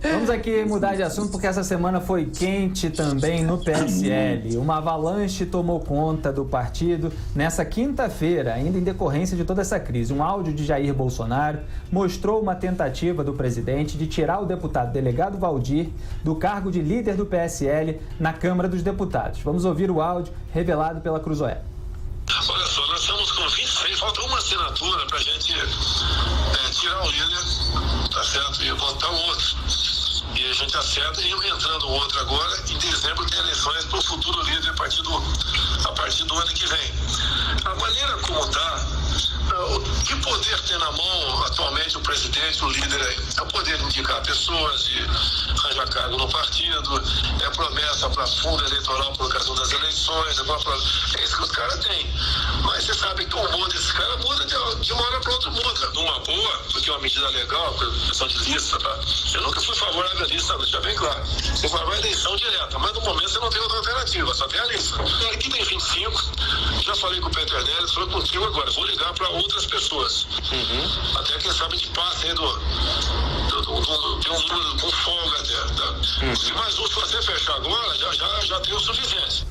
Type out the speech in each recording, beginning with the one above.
Vamos aqui mudar de assunto porque essa semana foi quente também no PSL. Uma avalanche tomou conta do partido nessa quinta-feira, ainda em decorrência de toda essa crise. Um áudio de Jair Bolsonaro mostrou uma tentativa do presidente de tirar o deputado delegado Valdir do cargo de líder do PSL na Câmara dos Deputados. Vamos ouvir o áudio revelado pela Cruzoé. Olha só, nós estamos com 26, falta uma assinatura para a gente tirar o líder, tá certo? E botar o outro. E a gente acerta e entrando o outro agora, em dezembro tem eleições para o futuro líder a partir do ano que vem. A maneira como está, que poder tem na mão atualmente o presidente, o líder aí? É o poder de indicar pessoas, de arranjar cargo no partido, é promessa para fundo eleitoral por ocasião das eleições, é isso que os caras têm. Mas você sabe que o humor desse cara muda de uma hora para outra, muda. Numa boa, porque é uma medida legal, questão de lista, tá? Eu nunca fui favorável à lista, deixa bem claro. Você vai à eleição direta, mas no momento você não tem outra alternativa, só tem a lista. Aqui tem 25, já falei com o Peter Neres, falei contigo agora, vou ligar para outras pessoas. Até quem sabe de passe aí de um número com folga até. Tá? Se mais um, se você fechar agora, já tem o suficiente.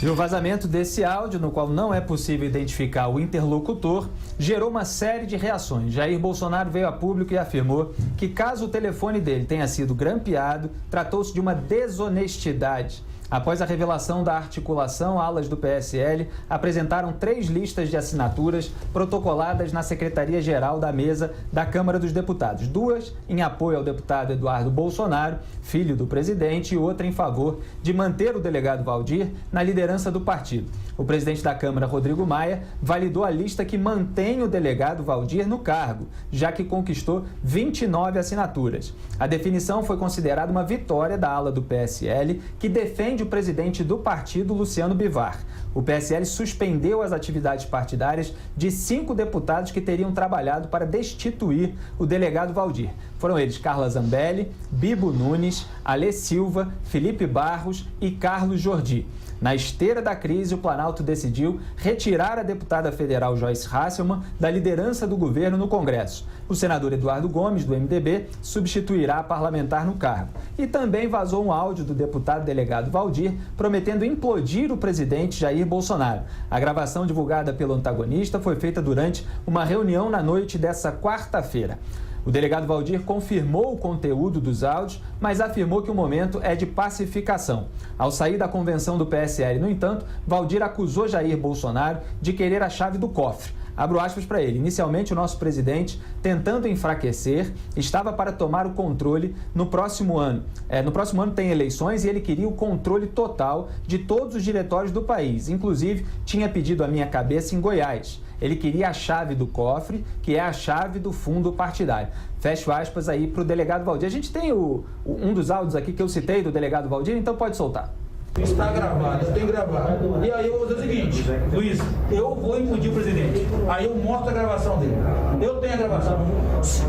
E o vazamento desse áudio, no qual não é possível identificar o interlocutor, gerou uma série de reações. Jair Bolsonaro veio a público e afirmou que, caso o telefone dele tenha sido grampeado, tratou-se de uma desonestidade. Após a revelação da articulação, alas do PSL apresentaram 3 listas de assinaturas protocoladas na Secretaria-Geral da Mesa da Câmara dos Deputados. 2 em apoio ao deputado Eduardo Bolsonaro, filho do presidente, e outra em favor de manter o delegado Valdir na liderança do partido. O presidente da Câmara, Rodrigo Maia, validou a lista que mantém o delegado Valdir no cargo, já que conquistou 29 assinaturas. A definição foi considerada uma vitória da ala do PSL, que defende o presidente do partido, Luciano Bivar. O PSL suspendeu as atividades partidárias de 5 deputados que teriam trabalhado para destituir o delegado Valdir. Foram eles Carla Zambelli, Bibo Nunes, Alê Silva, Felipe Barros e Carlos Jordi. Na esteira da crise, o Planalto decidiu retirar a deputada federal Joyce Hasselmann da liderança do governo no Congresso. O senador Eduardo Gomes, do MDB, substituirá a parlamentar no cargo. E também vazou um áudio do deputado delegado Valdir prometendo implodir o presidente Jair Bolsonaro. A gravação divulgada pelo antagonista foi feita durante uma reunião na noite dessa quarta-feira. O delegado Valdir confirmou o conteúdo dos áudios, mas afirmou que o momento é de pacificação. Ao sair da convenção do PSL, no entanto, Valdir acusou Jair Bolsonaro de querer a chave do cofre. Abro aspas para ele. Inicialmente, o nosso presidente, tentando enfraquecer, estava para tomar o controle no próximo ano. No próximo ano tem eleições e ele queria o controle total de todos os diretórios do país. Inclusive, tinha pedido a minha cabeça em Goiás. Ele queria a chave do cofre, que é a chave do fundo partidário. Fecho aspas aí para o delegado Valdir. A gente tem um dos áudios aqui que eu citei do delegado Valdir, então pode soltar. Está gravado, eu tenho gravado. E aí eu vou dizer o seguinte, Luiz, eu vou impedir o presidente. Aí eu mostro a gravação dele. Eu tenho a gravação.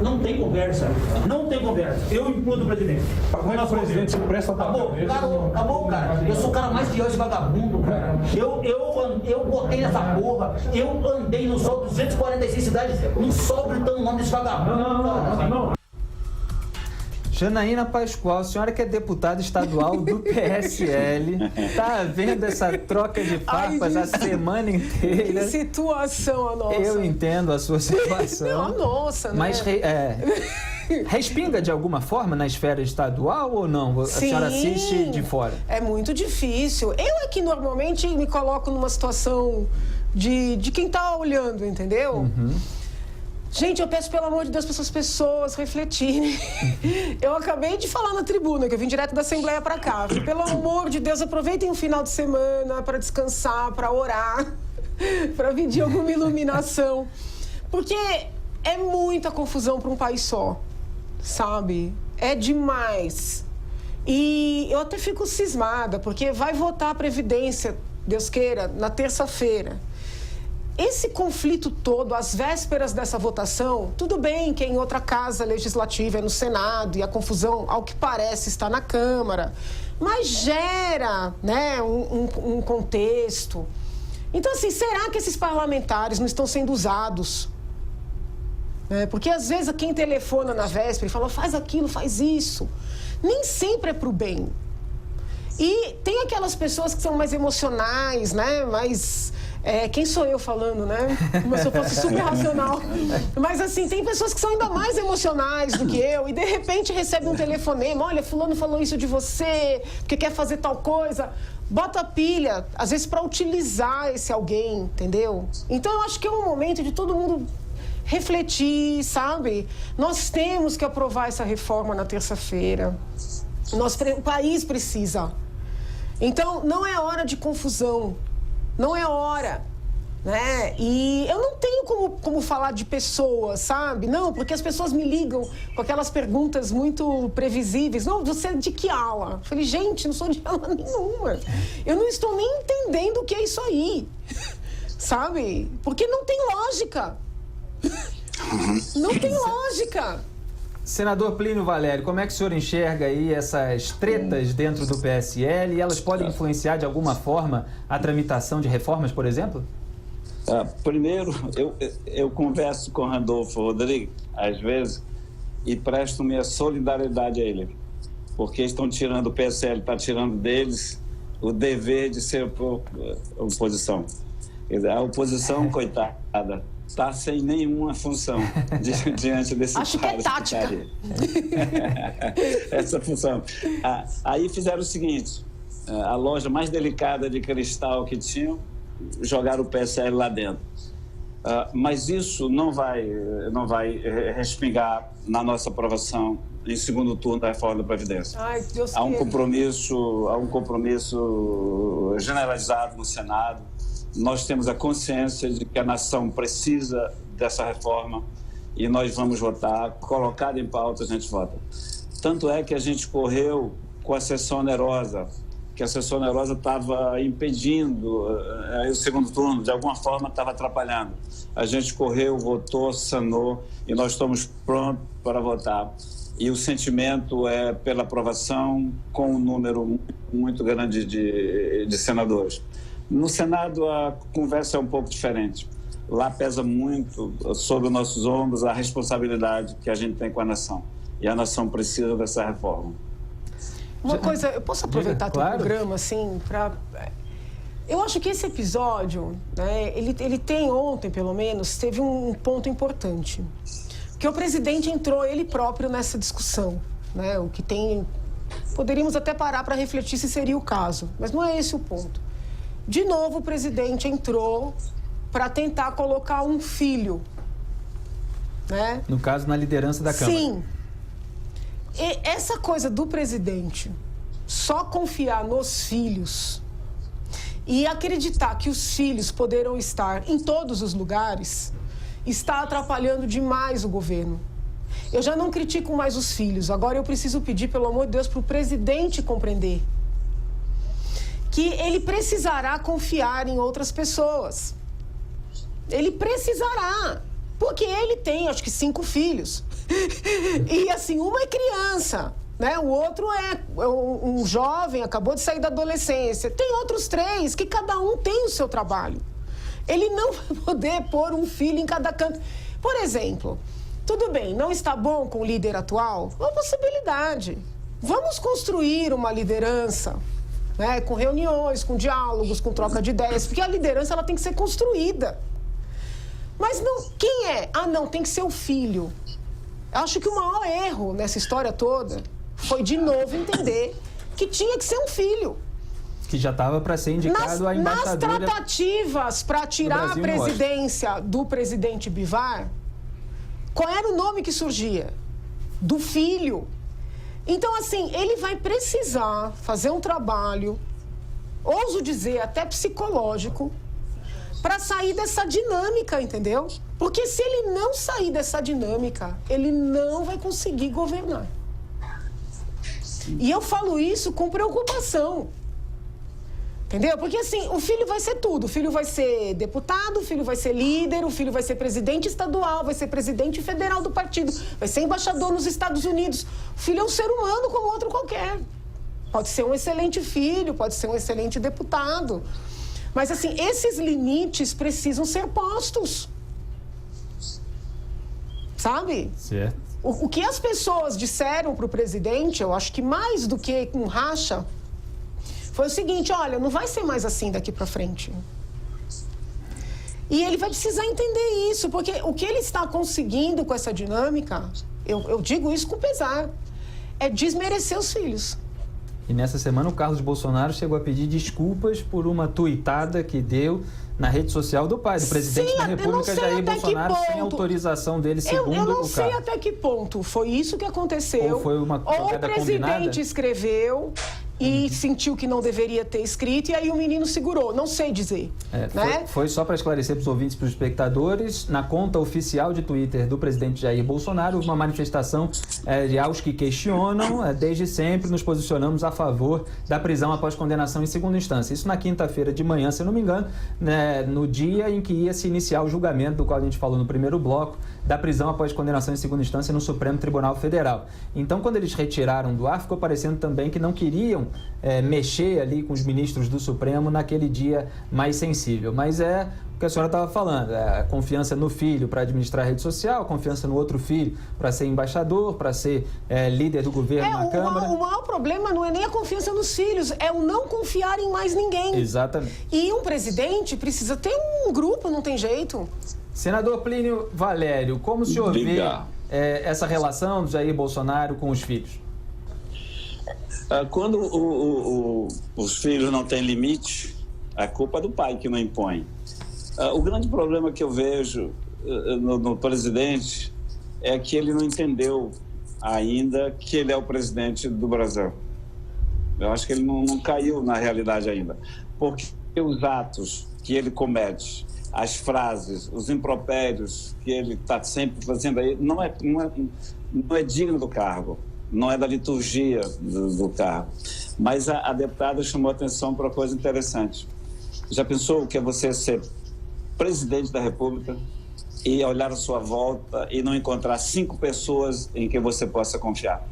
Não tem conversa. Não tem conversa. Eu implodo o presidente. Quando o presidente se presta a Acabou, cara. Eu sou o cara mais fiel esse vagabundo, cara. Eu botei nessa porra. Eu andei no sol 246 cidades. No sol gritando o nome desse vagabundo. Não. Janaína Pascoal, a senhora que é deputada estadual do PSL, tá vendo essa troca de farpas a semana inteira? Que situação a nossa. Eu entendo a sua situação. Não, a nossa, né? Mas respinga de alguma forma na esfera estadual ou não? Sim, a senhora assiste de fora? É muito difícil. Eu aqui normalmente me coloco numa situação de quem tá olhando, entendeu? Uhum. Gente, eu peço pelo amor de Deus para essas pessoas refletirem. Eu acabei de falar na tribuna, que eu vim direto da Assembleia para cá. Pelo amor de Deus, aproveitem o final de semana para descansar, para orar, para pedir alguma iluminação. Porque é muita confusão para um país só, sabe? É demais. E eu até fico cismada, porque vai votar a Previdência, Deus queira, na terça-feira. Esse conflito todo, às vésperas dessa votação, tudo bem que é em outra casa legislativa, é no Senado, e a confusão, ao que parece, está na Câmara, mas gera, né, um contexto. Então, assim, será que esses parlamentares não estão sendo usados Porque às vezes quem telefona na véspera e fala, faz aquilo, faz isso, nem sempre é pro bem. E tem aquelas pessoas que são mais emocionais, né? Mais... quem sou eu falando, né? Como se eu fosse super racional. Mas assim, tem pessoas que são ainda mais emocionais do que eu e de repente recebem um telefonema, olha, fulano falou isso de você, porque quer fazer tal coisa. Bota pilha, às vezes para utilizar esse alguém, entendeu? Então eu acho que é um momento de todo mundo refletir, sabe? Nós temos que aprovar essa reforma na terça-feira. O país precisa. Então, não é hora de confusão. Não é hora, né? E eu não tenho como falar de pessoas, sabe? Não, porque as pessoas me ligam com aquelas perguntas muito previsíveis. Não, você é de que ala? Eu falei, gente, não sou de ala nenhuma. Eu não estou nem entendendo o que é isso aí, sabe? Porque não tem lógica. Não tem lógica. Senador Plínio Valério, como é que o senhor enxerga aí essas tretas dentro do PSL e elas podem influenciar de alguma forma a tramitação de reformas, por exemplo? Primeiro, eu converso com o Randolfo Rodrigues, às vezes, e presto minha solidariedade a ele, porque estão tirando, o PSL está tirando deles o dever de ser oposição. A oposição, coitada, está sem nenhuma função diante desse Acho que é tática. Essa função. Aí fizeram o seguinte, a loja mais delicada de cristal que tinham, jogaram o PSL lá dentro. Mas isso não vai respingar na nossa aprovação em segundo turno da reforma da Previdência. Ai, Deus há um compromisso generalizado no Senado. Nós temos a consciência de que a nação precisa dessa reforma e nós vamos votar, colocado em pauta a gente vota. Tanto é que a gente correu com a sessão onerosa, que a sessão onerosa estava impedindo o segundo turno, de alguma forma estava atrapalhando. A gente correu, votou, sanou e nós estamos prontos para votar. E o sentimento é pela aprovação com um número muito grande de senadores. No Senado, a conversa é um pouco diferente. Lá pesa muito sobre os nossos ombros a responsabilidade que a gente tem com a nação. E a nação precisa dessa reforma. Uma coisa, eu posso aproveitar teu programa, assim, para... Eu acho que esse episódio, né, ele tem ontem, pelo menos, teve um ponto importante. Porque o presidente entrou ele próprio nessa discussão, né? O que tem... Poderíamos até parar para refletir se seria o caso, mas não é esse o ponto. De novo, o presidente entrou para tentar colocar um filho, né? No caso, na liderança da Câmara. Sim. E essa coisa do presidente só confiar nos filhos e acreditar que os filhos poderão estar em todos os lugares está atrapalhando demais o governo. Eu já não critico mais os filhos. Agora eu preciso pedir, pelo amor de Deus, para o presidente compreender que ele precisará confiar em outras pessoas. Ele precisará, porque ele tem, acho que 5 filhos. E assim, uma é criança, né? O outro é um jovem, acabou de sair da adolescência. Tem outros 3 que cada um tem o seu trabalho. Ele não vai poder pôr um filho em cada canto. Por exemplo, tudo bem, não está bom com o líder atual? Uma possibilidade. Vamos construir uma liderança, né, com reuniões, com diálogos, com troca de ideias, porque a liderança ela tem que ser construída. Mas não, quem é? Não, tem que ser o filho. Eu acho que o maior erro nessa história toda foi, de novo, entender que tinha que ser um filho. Que já estava para ser indicado a embaixadora... Nas tratativas para tirar a presidência do presidente Bivar, qual era o nome que surgia? Do filho. Então, assim, ele vai precisar fazer um trabalho, ouso dizer, até psicológico, para sair dessa dinâmica, entendeu? Porque se ele não sair dessa dinâmica, ele não vai conseguir governar. E eu falo isso com preocupação. Entendeu? Porque assim, o filho vai ser tudo. O filho vai ser deputado, o filho vai ser líder, o filho vai ser presidente estadual, vai ser presidente federal do partido, vai ser embaixador nos Estados Unidos. O filho é um ser humano como outro qualquer. Pode ser um excelente filho, pode ser um excelente deputado. Mas assim, esses limites precisam ser postos. sabe? Certo. O que as pessoas disseram para o presidente, eu acho que mais do que um racha, foi o seguinte: olha, não vai ser mais assim daqui para frente. E ele vai precisar entender isso, porque o que ele está conseguindo com essa dinâmica, eu digo isso com pesar, é desmerecer os filhos. E nessa semana o Carlos Bolsonaro chegou a pedir desculpas por uma tuitada que deu na rede social do pai, do presidente da República, Jair Bolsonaro, sem autorização dele, segundo o Carlos. Eu não sei até que ponto foi isso que aconteceu. Ou foi uma Ou o presidente combinada? Escreveu e sentiu que não deveria ter escrito, e aí o menino segurou. Não sei dizer. Né? Foi só para esclarecer para os ouvintes e para os espectadores, na conta oficial de Twitter do presidente Jair Bolsonaro, houve uma manifestação de aos que questionam. Desde sempre nos posicionamos a favor da prisão após condenação em segunda instância. Isso na quinta-feira de manhã, se não me engano, né, no dia em que ia se iniciar o julgamento, do qual a gente falou no primeiro bloco, da prisão após condenação em segunda instância no Supremo Tribunal Federal. Então, quando eles retiraram do ar, ficou parecendo também que não queriam mexer ali com os ministros do Supremo naquele dia mais sensível. Mas é o que a senhora estava falando, a confiança no filho para administrar a rede social, a confiança no outro filho para ser embaixador, para ser líder do governo na Câmara. O maior problema não é nem a confiança nos filhos, é o não confiar em mais ninguém. Exatamente. E um presidente precisa ter um grupo, não tem jeito. Senador Plínio Valério, como o senhor vê essa relação do Jair Bolsonaro com os filhos? Quando os filhos não têm limite, a culpa é do pai que não impõe. O grande problema que eu vejo no presidente é que ele não entendeu ainda que ele é o presidente do Brasil. Eu acho que ele não caiu na realidade ainda. Porque os atos que ele comete, as frases, os impropérios que ele está sempre fazendo aí, não é digno do cargo. Não é da liturgia do cargo. Mas a deputada chamou atenção para uma coisa interessante. Já pensou o que é você ser presidente da República e olhar à sua volta e não encontrar 5 pessoas em que você possa confiar?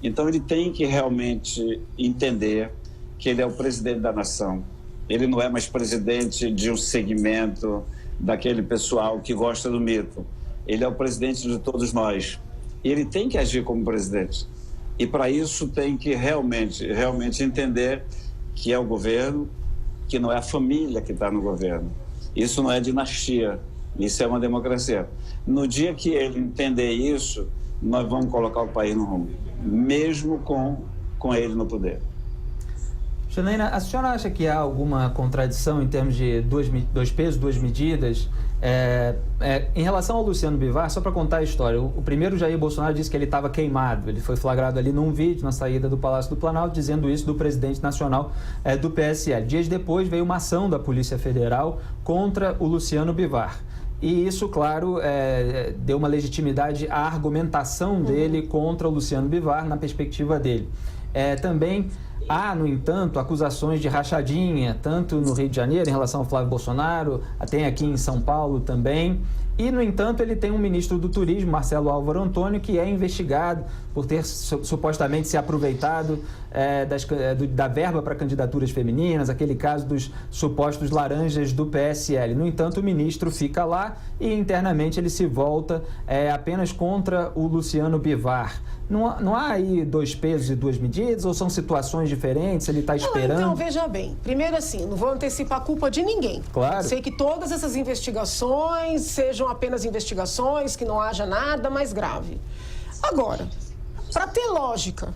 Então ele tem que realmente entender que ele é o presidente da nação. Ele não é mais presidente de um segmento daquele pessoal que gosta do mito. Ele é o presidente de todos nós. E ele tem que agir como presidente. E para isso tem que realmente entender que é o governo, que não é a família que está no governo. Isso não é dinastia, isso é uma democracia. No dia que ele entender isso, nós vamos colocar o país no rumo, mesmo com ele no poder. Janaína, a senhora acha que há alguma contradição em termos de dois pesos, duas medidas? Em relação ao Luciano Bivar, só para contar a história, o primeiro Jair Bolsonaro disse que ele estava queimado. Ele foi flagrado ali num vídeo na saída do Palácio do Planalto, dizendo isso do presidente nacional do PSL. Dias depois veio uma ação da Polícia Federal contra o Luciano Bivar. E isso, claro, deu uma legitimidade à argumentação dele contra o Luciano Bivar na perspectiva dele. Também há, no entanto, acusações de rachadinha, tanto no Rio de Janeiro, em relação ao Flávio Bolsonaro, tem aqui em São Paulo também. E, no entanto, ele tem um ministro do Turismo, Marcelo Álvaro Antônio, que é investigado por ter supostamente se aproveitado da verba para candidaturas femininas, aquele caso dos supostos laranjas do PSL. No entanto, o ministro fica lá e internamente ele se volta apenas contra o Luciano Bivar. Não há aí dois pesos e duas medidas, ou são situações diferentes? Ele está esperando? Então, veja bem. Primeiro, assim, não vou antecipar a culpa de ninguém. Claro. Sei que todas essas investigações sejam apenas investigações, que não haja nada mais grave. Agora, para ter lógica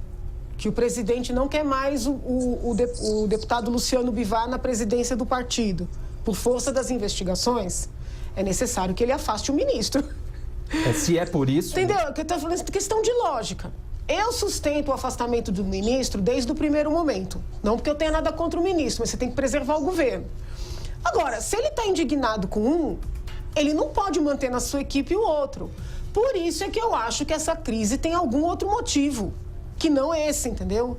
que o presidente não quer mais o deputado Luciano Bivar na presidência do partido, por força das investigações, é necessário que ele afaste o ministro. Se é por isso... Entendeu? Eu estou falando de questão de lógica. Eu sustento o afastamento do ministro desde o primeiro momento. Não porque eu tenha nada contra o ministro, mas você tem que preservar o governo. Agora, se ele está indignado com um, ele não pode manter na sua equipe o outro. Por isso é que eu acho que essa crise tem algum outro motivo, que não esse, entendeu?